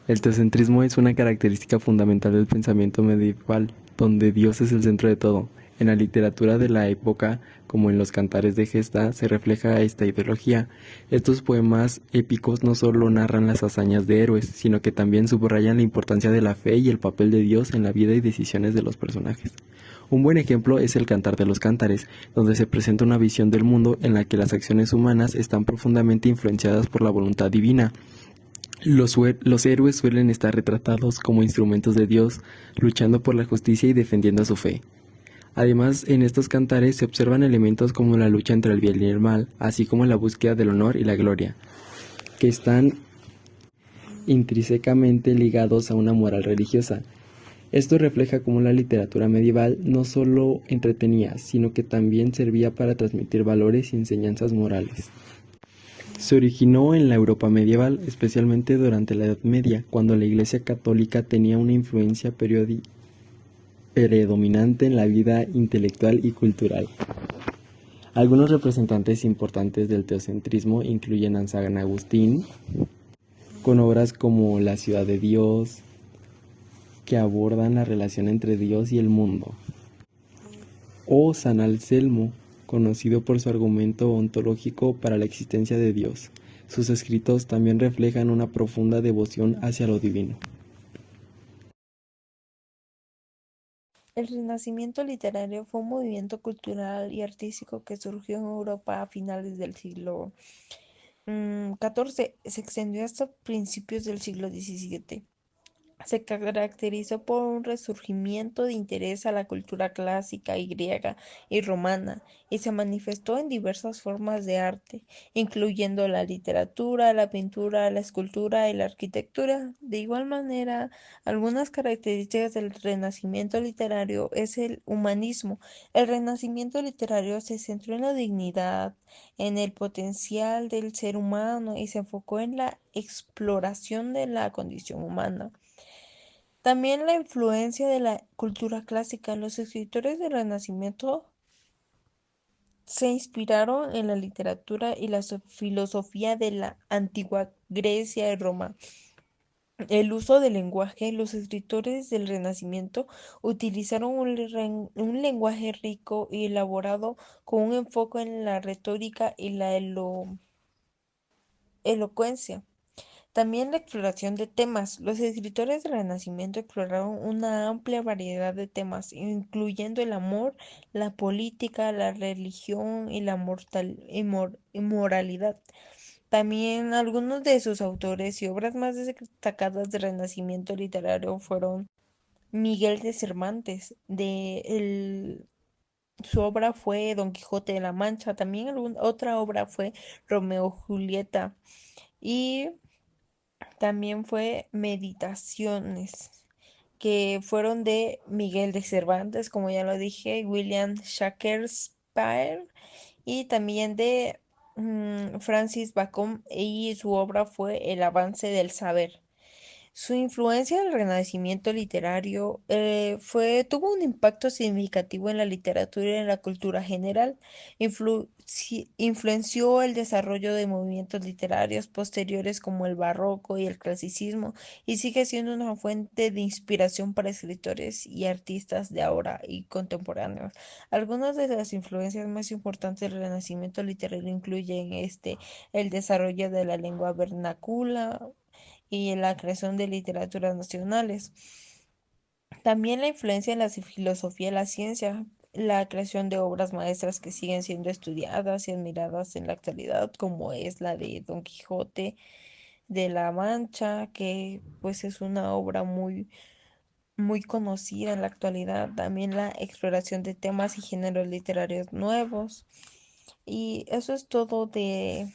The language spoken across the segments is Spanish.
El teocentrismo es una característica fundamental del pensamiento medieval, donde Dios es el centro de todo. En la literatura de la época, como en los cantares de gesta, se refleja esta ideología. Estos poemas épicos no solo narran las hazañas de héroes, sino que también subrayan la importancia de la fe y el papel de Dios en la vida y decisiones de los personajes. Un buen ejemplo es el Cantar de los Cántares, donde se presenta una visión del mundo en la que las acciones humanas están profundamente influenciadas por la voluntad divina. Los héroes suelen estar retratados como instrumentos de Dios, luchando por la justicia y defendiendo su fe. Además, en estos cantares se observan elementos como la lucha entre el bien y el mal, así como la búsqueda del honor y la gloria, que están intrínsecamente ligados a una moral religiosa. Esto refleja cómo la literatura medieval no solo entretenía, sino que también servía para transmitir valores y enseñanzas morales. Se originó en la Europa medieval, especialmente durante la Edad Media, cuando la Iglesia católica tenía una influencia predominante en la vida intelectual y cultural. Algunos representantes importantes del teocentrismo incluyen a San Agustín, con obras como La ciudad de Dios, que abordan la relación entre Dios y el mundo, o San Anselmo, conocido por su argumento ontológico para la existencia de Dios. Sus escritos también reflejan una profunda devoción hacia lo divino. El Renacimiento literario fue un movimiento cultural y artístico que surgió en Europa a finales del siglo XIV. Se extendió hasta principios del siglo XVII. Se caracterizó por un resurgimiento de interés a la cultura clásica y griega y romana, y se manifestó en diversas formas de arte, incluyendo la literatura, la pintura, la escultura y la arquitectura. De igual manera, algunas características del renacimiento literario es el humanismo. El renacimiento literario se centró en la dignidad, en el potencial del ser humano y se enfocó en la exploración de la condición humana. También la influencia de la cultura clásica. Los escritores del Renacimiento se inspiraron en la literatura y la filosofía de la antigua Grecia y Roma. El uso del lenguaje. Los escritores del Renacimiento utilizaron un lenguaje rico y elaborado con un enfoque en la retórica y la elocuencia. También la exploración de temas. Los escritores del Renacimiento exploraron una amplia variedad de temas, incluyendo el amor, la política, la religión y la moralidad. También algunos de sus autores y obras más destacadas del Renacimiento literario fueron Miguel de Cervantes. Su obra fue Don Quijote de la Mancha. También otra obra fue Romeo y Julieta. Y también fue Meditaciones, que fueron de Miguel de Cervantes, como ya lo dije, William Shakespeare, y también de Francis Bacon, y su obra fue El avance del saber. Su influencia en el Renacimiento literario tuvo un impacto significativo en la literatura y en la cultura general. Influenció el desarrollo de movimientos literarios posteriores como el barroco y el clasicismo y sigue siendo una fuente de inspiración para escritores y artistas de ahora y contemporáneos. Algunas de las influencias más importantes del Renacimiento literario incluyen el desarrollo de la lengua vernácula y la creación de literaturas nacionales. También la influencia en la filosofía y la ciencia, la creación de obras maestras que siguen siendo estudiadas y admiradas en la actualidad, como es la de Don Quijote de la Mancha, que pues es una obra muy conocida en la actualidad. También la exploración de temas y géneros literarios nuevos. Y eso es todo de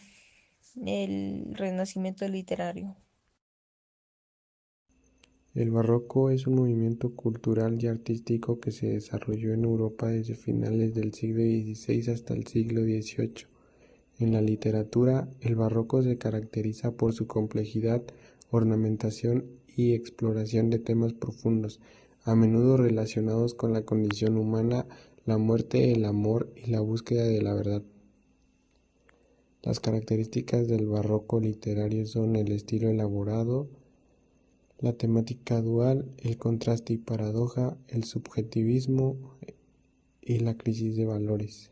el renacimiento literario. El barroco es un movimiento cultural y artístico que se desarrolló en Europa desde finales del siglo XVI hasta el siglo XVIII. En la literatura, el barroco se caracteriza por su complejidad, ornamentación y exploración de temas profundos, a menudo relacionados con la condición humana, la muerte, el amor y la búsqueda de la verdad. Las características del barroco literario son el estilo elaborado, La temática dual, el contraste y paradoja, el subjetivismo y la crisis de valores.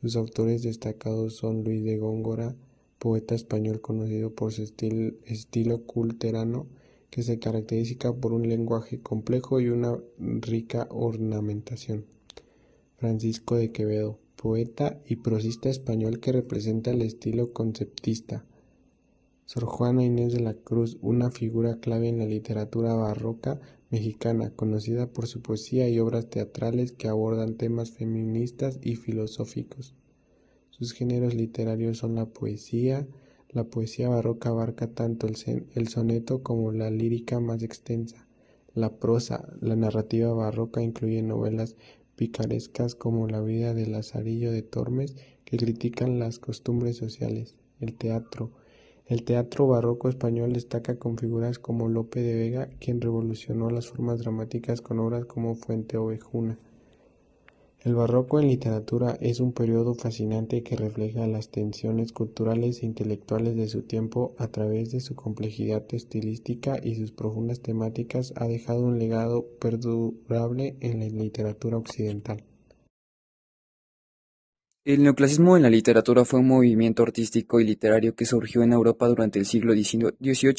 Sus autores destacados son Luis de Góngora, poeta español conocido por su estilo culterano, que se caracteriza por un lenguaje complejo y una rica ornamentación. Francisco de Quevedo, poeta y prosista español que representa el estilo conceptista. Sor Juana Inés de la Cruz, una figura clave en la literatura barroca mexicana, conocida por su poesía y obras teatrales que abordan temas feministas y filosóficos. Sus géneros literarios son la poesía. La poesía barroca abarca tanto el soneto como la lírica más extensa. La prosa, la narrativa barroca incluye novelas picarescas como La vida de Lazarillo de Tormes, que critican las costumbres sociales. El teatro. El teatro barroco español destaca con figuras como Lope de Vega, quien revolucionó las formas dramáticas con obras como Fuenteovejuna. El barroco en literatura es un periodo fascinante que refleja las tensiones culturales e intelectuales de su tiempo. A través de su complejidad estilística y sus profundas temáticas ha dejado un legado perdurable en la literatura occidental. El neoclasismo en la literatura fue un movimiento artístico y literario que surgió en Europa durante el siglo XVIII,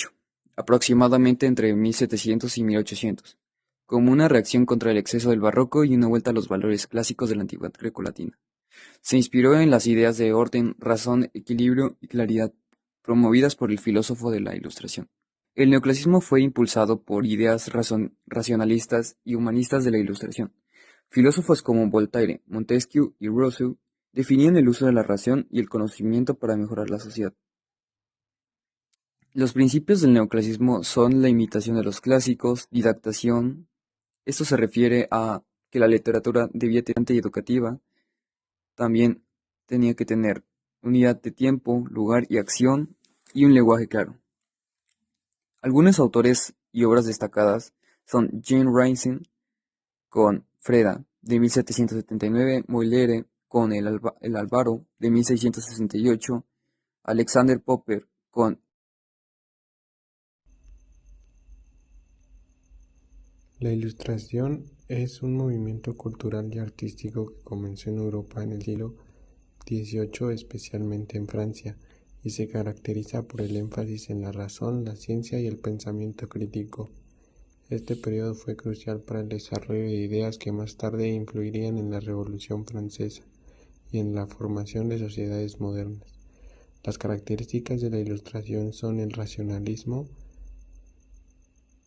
aproximadamente entre 1700 y 1800, como una reacción contra el exceso del barroco y una vuelta a los valores clásicos de la antigüedad grecolatina. Se inspiró en las ideas de orden, razón, equilibrio y claridad promovidas por el filósofo de la Ilustración. El neoclasismo fue impulsado por ideas racionalistas y humanistas de la Ilustración. Filósofos como Voltaire, Montesquieu y Rousseau definían el uso de la razón y el conocimiento para mejorar la sociedad. Los principios del neoclasismo son la imitación de los clásicos, didactación. Esto se refiere a que la literatura debía ser y educativa. También tenía que tener unidad de tiempo, lugar y acción y un lenguaje claro. Algunos autores y obras destacadas son Jane Racine con Freda de 1779, Molière con el Álvaro de 1668, Alexander Popper con La Ilustración es un movimiento cultural y artístico que comenzó en Europa en el siglo XVIII, especialmente en Francia, y se caracteriza por el énfasis en la razón, la ciencia y el pensamiento crítico. Este periodo fue crucial para el desarrollo de ideas que más tarde influirían en la Revolución Francesa y en la formación de sociedades modernas. Las características de la Ilustración son el racionalismo,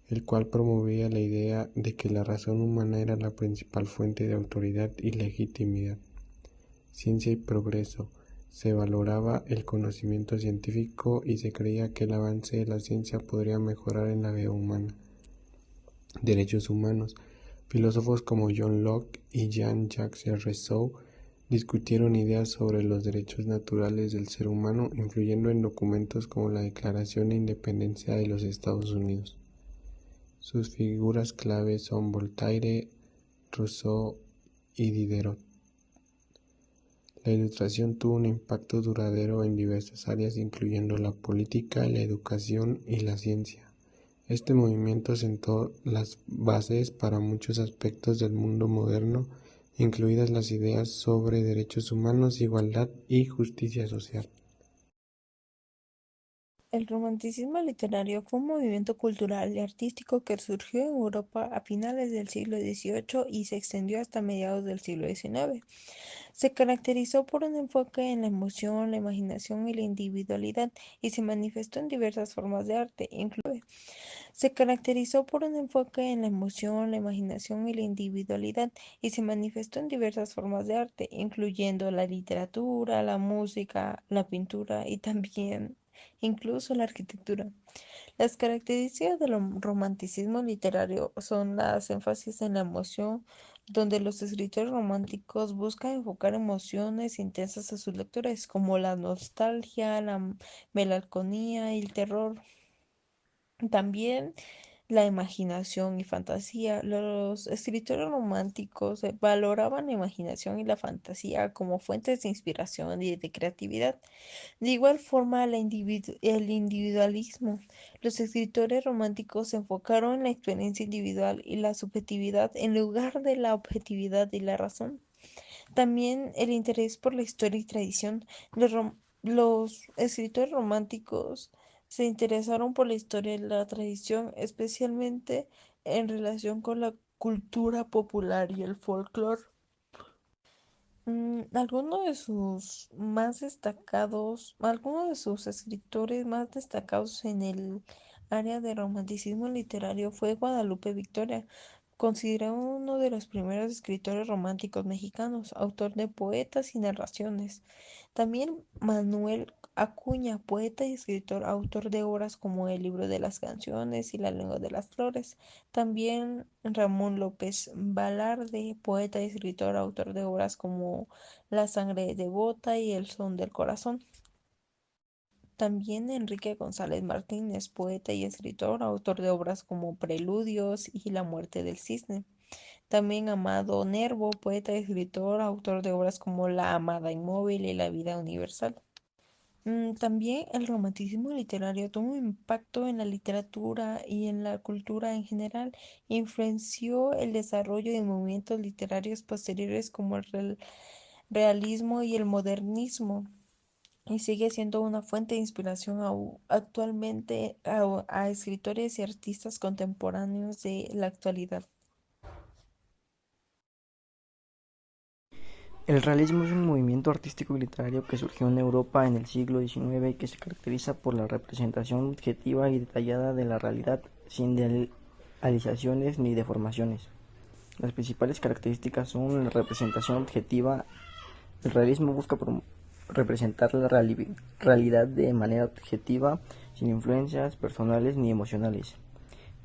el cual promovía la idea de que la razón humana era la principal fuente de autoridad y legitimidad. Ciencia y progreso. Se valoraba el conocimiento científico y se creía que el avance de la ciencia podría mejorar en la vida humana. Derechos humanos. Filósofos como John Locke y Jean-Jacques Rousseau discutieron ideas sobre los derechos naturales del ser humano, influyendo en documentos como la Declaración de Independencia de los Estados Unidos. Sus figuras clave son Voltaire, Rousseau y Diderot. La Ilustración tuvo un impacto duradero en diversas áreas, incluyendo la política, la educación y la ciencia. Este movimiento sentó las bases para muchos aspectos del mundo moderno, incluidas las ideas sobre derechos humanos, igualdad y justicia social. El romanticismo literario fue un movimiento cultural y artístico que surgió en Europa a finales del siglo XVIII y se extendió hasta mediados del siglo XIX. Se caracterizó por un enfoque en la emoción, la imaginación y la individualidad y se manifestó en diversas formas de arte, se caracterizó por un enfoque en la emoción, la imaginación y la individualidad y se manifestó en diversas formas de arte, incluyendo la literatura, la música, la pintura y también incluso la arquitectura. Las características del romanticismo literario son las énfasis en la emoción, donde los escritores románticos buscan enfocar emociones intensas a sus lectores, como la nostalgia, la melancolía y el terror. También la imaginación y fantasía. Los escritores románticos valoraban la imaginación y la fantasía como fuentes de inspiración y de creatividad. De igual forma, el individualismo. Los escritores románticos se enfocaron en la experiencia individual y la subjetividad en lugar de la objetividad y la razón. También el interés por la historia y tradición. Los escritores románticos se interesaron por la historia y la tradición, especialmente en relación con la cultura popular y el folclore. Algunos de sus escritores más destacados en el área de romanticismo literario fue Guadalupe Victoria, considerado uno de los primeros escritores románticos mexicanos, autor de poetas y narraciones. También Manuel Acuña, poeta y escritor, autor de obras como El libro de las canciones y La lengua de las flores. También Ramón López Velarde, poeta y escritor, autor de obras como La sangre devota y El son del corazón. También Enrique González Martínez, poeta y escritor, autor de obras como Preludios y La muerte del cisne. También Amado Nervo, poeta y escritor, autor de obras como La amada inmóvil y La vida universal. También el romanticismo literario tuvo un impacto en la literatura y en la cultura en general. Influenció el desarrollo de movimientos literarios posteriores como el realismo y el modernismo, y sigue siendo una fuente de inspiración actualmente a escritores y artistas contemporáneos de la actualidad. El realismo es un movimiento artístico y literario que surgió en Europa en el siglo XIX y que se caracteriza por la representación objetiva y detallada de la realidad, sin idealizaciones ni deformaciones. Las principales características son la representación objetiva. El realismo busca representar la realidad de manera objetiva, sin influencias personales ni emocionales.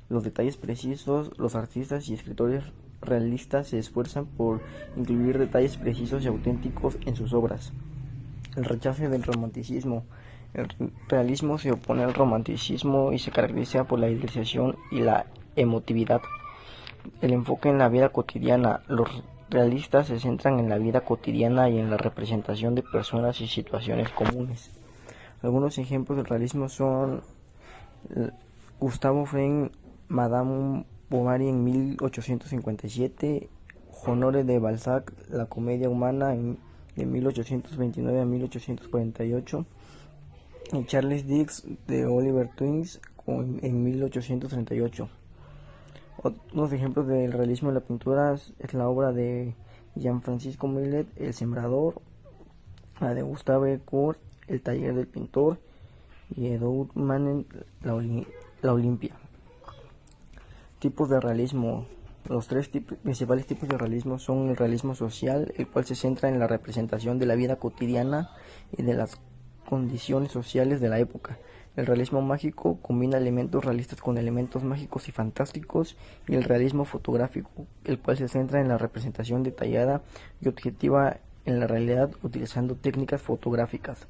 Los detalles precisos. Los artistas y escritores realistas se esfuerzan por incluir detalles precisos y auténticos en sus obras. El rechazo del romanticismo. El realismo se opone al romanticismo y se caracteriza por la idealización y la emotividad. El enfoque en la vida cotidiana. Los realistas se centran en la vida cotidiana y en la representación de personas y situaciones comunes. Algunos ejemplos del realismo son Gustave Fring, Madame Bovary en 1857, Honoré de Balzac, La comedia humana de 1829 a 1848, y Charles Dickens de Oliver Twist en 1838. Otros ejemplos del realismo en la pintura es la obra de Jean-Francisco Millet, El sembrador, la de Gustave Courbet, El taller del pintor, y Edouard Manet, La Olimpia. Tipos de realismo. Los tres principales tipos de realismo son el realismo social, el cual se centra en la representación de la vida cotidiana y de las condiciones sociales de la época. El realismo mágico combina elementos realistas con elementos mágicos y fantásticos, y el realismo fotográfico, el cual se centra en la representación detallada y objetiva en la realidad utilizando técnicas fotográficas.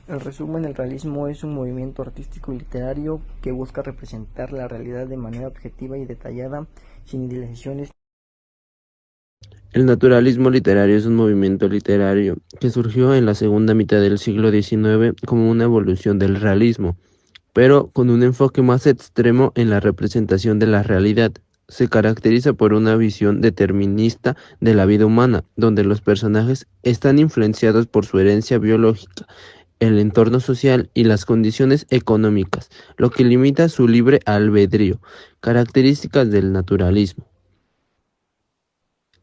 En resumen, el realismo es un movimiento artístico y literario que busca representar la realidad de manera objetiva y detallada, sin idealizaciones. El naturalismo literario es un movimiento literario que surgió en la segunda mitad del siglo XIX como una evolución del realismo, pero con un enfoque más extremo en la representación de la realidad. Se caracteriza por una visión determinista de la vida humana, donde los personajes están influenciados por su herencia biológica, el entorno social y las condiciones económicas, lo que limita su libre albedrío. Características del naturalismo.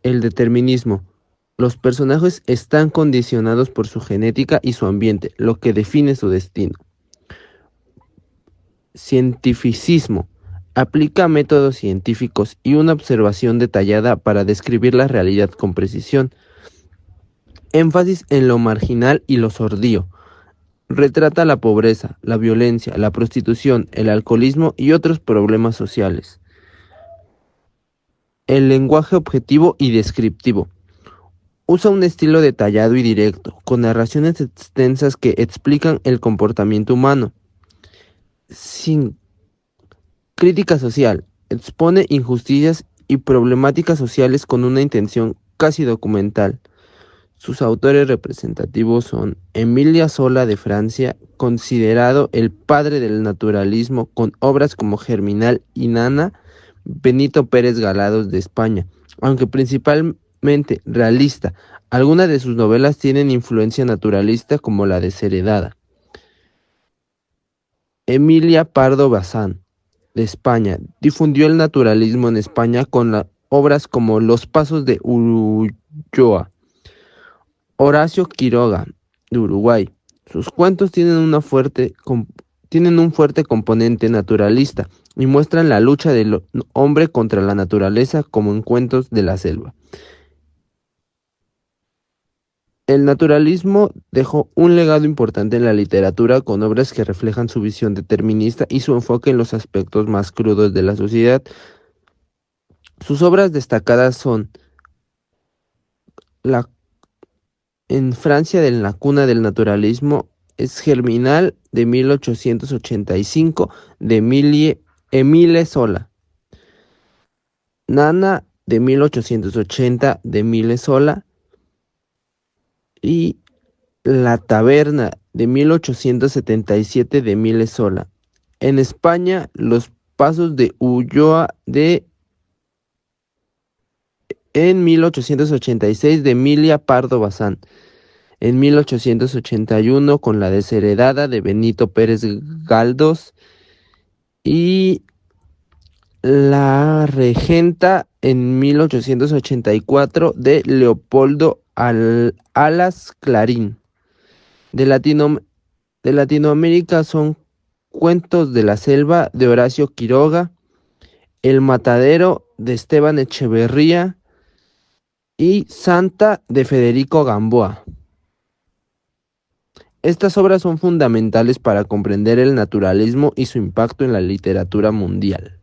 El determinismo. Los personajes están condicionados por su genética y su ambiente, lo que define su destino. Cientificismo. Aplica métodos científicos y una observación detallada para describir la realidad con precisión. Énfasis en lo marginal y lo sordío. Retrata la pobreza, la violencia, la prostitución, el alcoholismo y otros problemas sociales. El lenguaje objetivo y descriptivo. Usa un estilo detallado y directo, con narraciones extensas que explican el comportamiento humano. Sin crítica social. expone injusticias y problemáticas sociales con una intención casi documental. Sus autores representativos son Emilia Zola de Francia, considerado el padre del naturalismo con obras como Germinal y Nana; Benito Pérez Galdós de España, aunque principalmente realista. Algunas de sus novelas tienen influencia naturalista como la Desheredada. Emilia Pardo Bazán de España, difundió el naturalismo en España con obras como Los Pasos de Ulloa. Horacio Quiroga, de Uruguay. Sus cuentos tienen un fuerte componente naturalista y muestran la lucha del hombre contra la naturaleza como en Cuentos de la Selva. El naturalismo dejó un legado importante en la literatura con obras que reflejan su visión determinista y su enfoque en los aspectos más crudos de la sociedad. Sus obras destacadas son En Francia, de la cuna del naturalismo, es Germinal de 1885 de Émile Zola, Nana de 1880 de Émile Zola y La taberna de 1877 de Émile Zola. En España, Los pasos de Ulloa en 1886 de Emilia Pardo Bazán. En 1881 con La Desheredada de Benito Pérez Galdós y La Regenta en 1884 de Leopoldo Alas Clarín. De Latinoamérica son Cuentos de la Selva de Horacio Quiroga, El Matadero de Esteban Echeverría y Santa de Federico Gamboa. Estas obras son fundamentales para comprender el naturalismo y su impacto en la literatura mundial.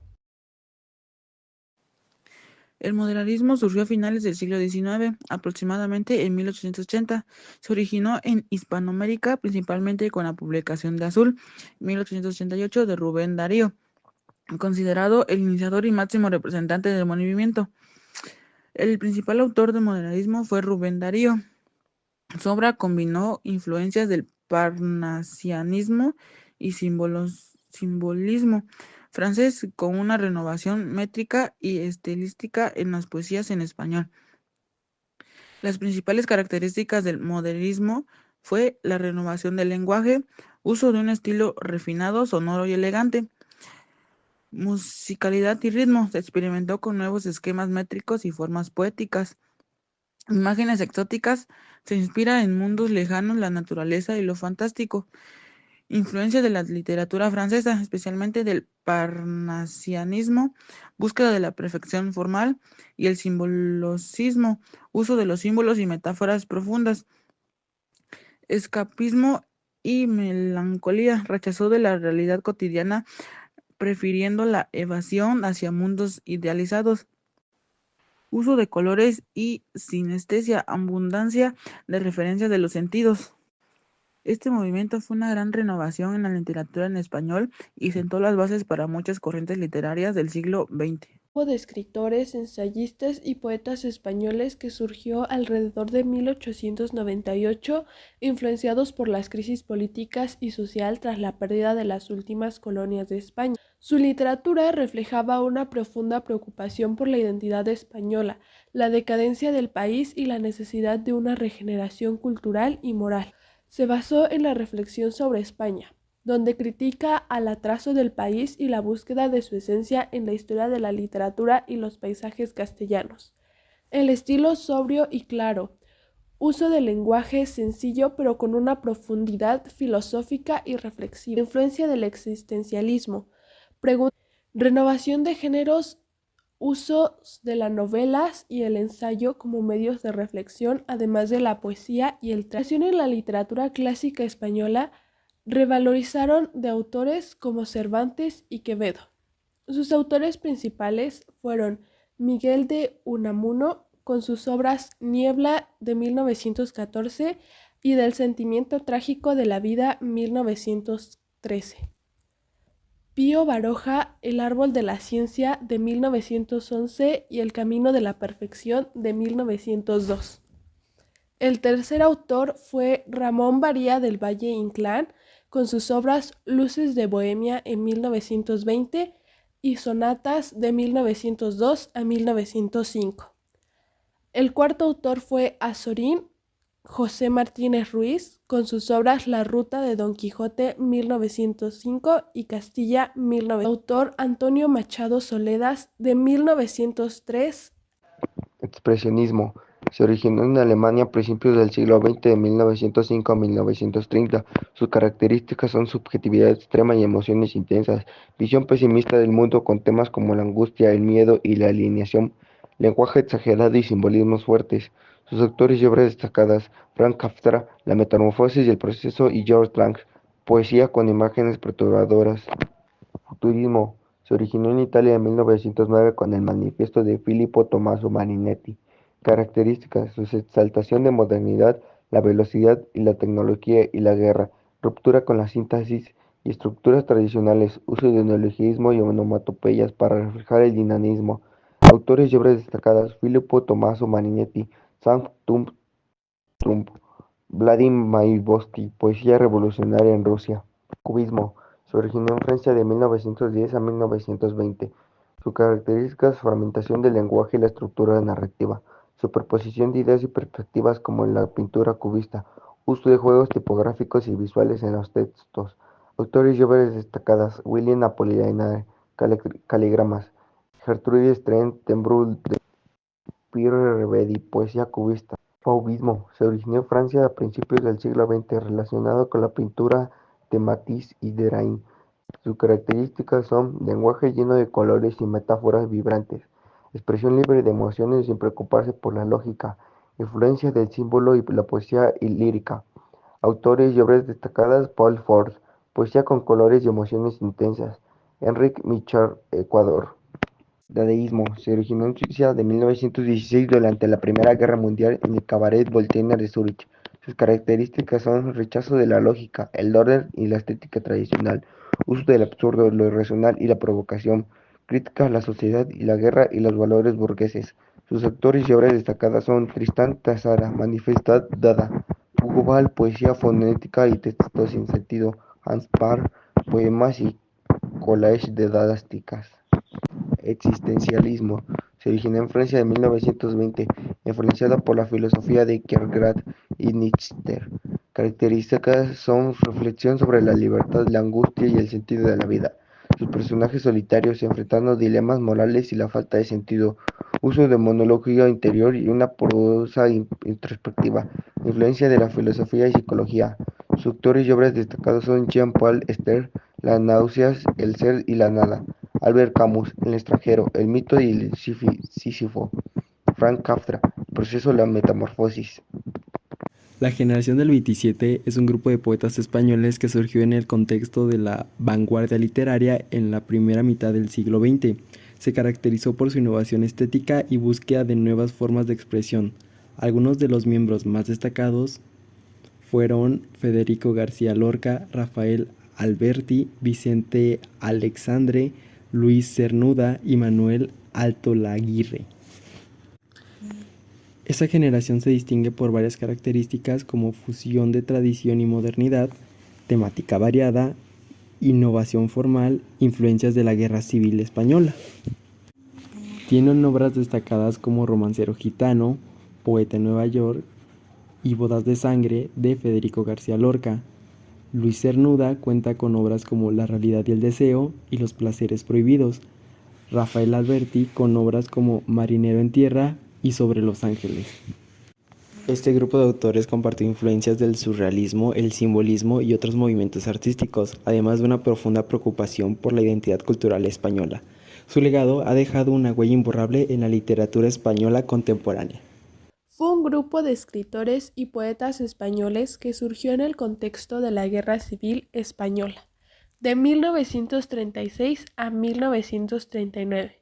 El modernismo surgió a finales del siglo XIX, aproximadamente en 1880. Se originó en Hispanoamérica, principalmente con la publicación de Azul, 1888, de Rubén Darío, considerado el iniciador y máximo representante del movimiento. El principal autor del modernismo fue Rubén Darío. Su obra combinó influencias del parnasianismo y simbolismo francés con una renovación métrica y estilística en las poesías en español. Las principales características del modernismo fue la renovación del lenguaje, uso de un estilo refinado, sonoro y elegante, musicalidad y ritmo. Se experimentó con nuevos esquemas métricos y formas poéticas. Imágenes exóticas. Se inspira en mundos lejanos, la naturaleza y lo fantástico. Influencia de la literatura francesa, especialmente del parnasianismo, búsqueda de la perfección formal, y el simbolicismo, uso de los símbolos y metáforas profundas. Escapismo y melancolía, rechazó de la realidad cotidiana, prefiriendo la evasión hacia mundos idealizados. Uso de colores y sinestesia, abundancia de referencias de los sentidos. Este movimiento fue una gran renovación en la literatura en español y sentó las bases para muchas corrientes literarias del siglo XX. Grupo de escritores, ensayistas y poetas españoles que surgió alrededor de 1898, influenciados por las crisis políticas y social tras la pérdida de las últimas colonias de España. Su literatura reflejaba una profunda preocupación por la identidad española, la decadencia del país y la necesidad de una regeneración cultural y moral. Se basó en la reflexión sobre España, donde critica al atraso del país y la búsqueda de su esencia en la historia de la literatura y los paisajes castellanos. El estilo sobrio y claro, uso del lenguaje sencillo pero con una profundidad filosófica y reflexiva. Influencia del existencialismo, renovación de géneros, uso de las novelas y el ensayo como medios de reflexión, además de la poesía y el teatro. En la literatura clásica española, revalorizaron de autores como Cervantes y Quevedo. Sus autores principales fueron Miguel de Unamuno, con sus obras Niebla de 1914 y Del sentimiento trágico de la vida 1913. Pío Baroja, El árbol de la ciencia de 1911 y El camino de la perfección de 1902. El tercer autor fue Ramón Varía del Valle Inclán, con sus obras Luces de Bohemia en 1920 y Sonatas de 1902 a 1905. El cuarto autor fue Azorín José Martínez Ruiz, con sus obras La Ruta de Don Quijote 1905 y Castilla 1900. Autor Antonio Machado Soledas de 1903. Expresionismo. Se originó en Alemania a principios del siglo XX, de 1905 a 1930. Sus características son subjetividad extrema y emociones intensas, visión pesimista del mundo con temas como la angustia, el miedo y la alienación, lenguaje exagerado y simbolismos fuertes. Sus autores y obras destacadas: Frank Kafka, La metamorfosis y el proceso, y George Lang, poesía con imágenes perturbadoras. Futurismo. Se originó en Italia en 1909 con el Manifiesto de Filippo Tommaso Marinetti. Características: su exaltación de modernidad, la velocidad y la tecnología y la guerra, ruptura con la síntesis y estructuras tradicionales, uso de neologismo y onomatopeyas para reflejar el dinamismo. Autores y obras destacadas: Filippo Tommaso Marinetti, Sam Trump, Vladimir Mayakovsky, poesía revolucionaria en Rusia. Cubismo. Se originó en Francia de 1910 a 1920. Sus características: fragmentación del lenguaje y la estructura narrativa, superposición de ideas y perspectivas como en la pintura cubista, uso de juegos tipográficos y visuales en los textos. Autores y obras destacadas: William Apollinaire, Caligramas, Gertrude Stein, Tembrul de Pierre Revedi, poesía cubista. Fauvismo. Se originó en Francia a principios del siglo XX, relacionado con la pintura de Matisse y Derain. Sus características son: lenguaje lleno de colores y metáforas vibrantes, expresión libre de emociones sin preocuparse por la lógica, influencia del símbolo y la poesía lírica. Autores y obras destacadas: Paul Fort, poesía con colores y emociones intensas. Enrique Michard, Ecuador. Dadaísmo. Se originó en Suiza de 1916 durante la Primera Guerra Mundial en el Cabaret Voltaire de Zúrich. Sus características son: rechazo de la lógica, el orden y la estética tradicional, uso del absurdo, lo irracional y la provocación, crítica a la sociedad y la guerra y los valores burgueses. Sus autores y obras destacadas son Tristán Tzara, Manifesta Dada, Hugo Ball, poesía fonética y textos sin sentido, Hans Parr, poemas y collages de dadásticas. Existencialismo. Se originó en Francia de 1920, influenciada por la filosofía de Kierkegaard y Nietzsche. Características son: reflexión sobre la libertad, la angustia y el sentido de la vida. Sus personajes solitarios enfrentando dilemas morales y la falta de sentido. Uso de monología interior y una prosa introspectiva. Influencia de la filosofía y psicología. Sus autores y obras destacados son Jean-Paul Sartre, Las náuseas, El ser y la nada. Albert Camus, El extranjero, El mito y el Sísifo. Frank Kafka, El proceso de la metamorfosis. La generación del 27 es un grupo de poetas españoles que surgió en el contexto de la vanguardia literaria en la primera mitad del siglo XX. Se caracterizó por su innovación estética y búsqueda de nuevas formas de expresión. Algunos de los miembros más destacados fueron Federico García Lorca, Rafael Alberti, Vicente Aleixandre, Luis Cernuda y Manuel Altolaguirre. Esta generación se distingue por varias características como fusión de tradición y modernidad, temática variada, innovación formal, influencias de la Guerra Civil Española. Tienen obras destacadas como Romancero gitano, Poeta en Nueva York y Bodas de sangre de Federico García Lorca. Luis Cernuda cuenta con obras como La realidad y el deseo y Los placeres prohibidos. Rafael Alberti con obras como Marinero en tierra y Sobre los ángeles. Este grupo de autores compartió influencias del surrealismo, el simbolismo y otros movimientos artísticos, además de una profunda preocupación por la identidad cultural española. Su legado ha dejado una huella imborrable en la literatura española contemporánea. Fue un grupo de escritores y poetas españoles que surgió en el contexto de la Guerra Civil Española, de 1936 a 1939,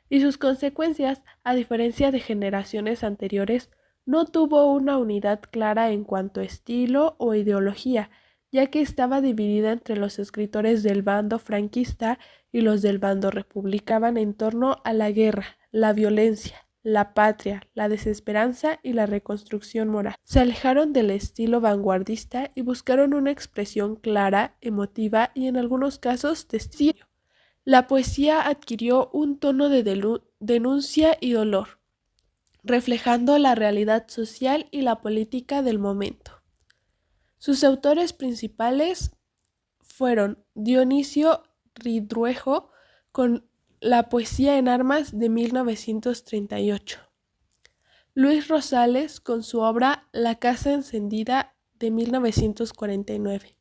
y sus consecuencias, a diferencia de generaciones anteriores, no tuvo una unidad clara en cuanto a estilo o ideología, ya que estaba dividida entre los escritores del bando franquista y los del bando republicano en torno a la guerra, la violencia, la patria, la desesperanza y la reconstrucción moral. Se alejaron del estilo vanguardista y buscaron una expresión clara, emotiva y en algunos casos testigo. La poesía adquirió un tono de denuncia y dolor, reflejando la realidad social y la política del momento. Sus autores principales fueron Dionisio Ridruejo con La poesía en armas de 1938, Luis Rosales con su obra La casa encendida de 1949.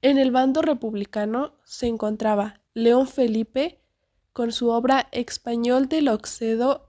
En el bando republicano se encontraba León Felipe con su obra Español del Occedo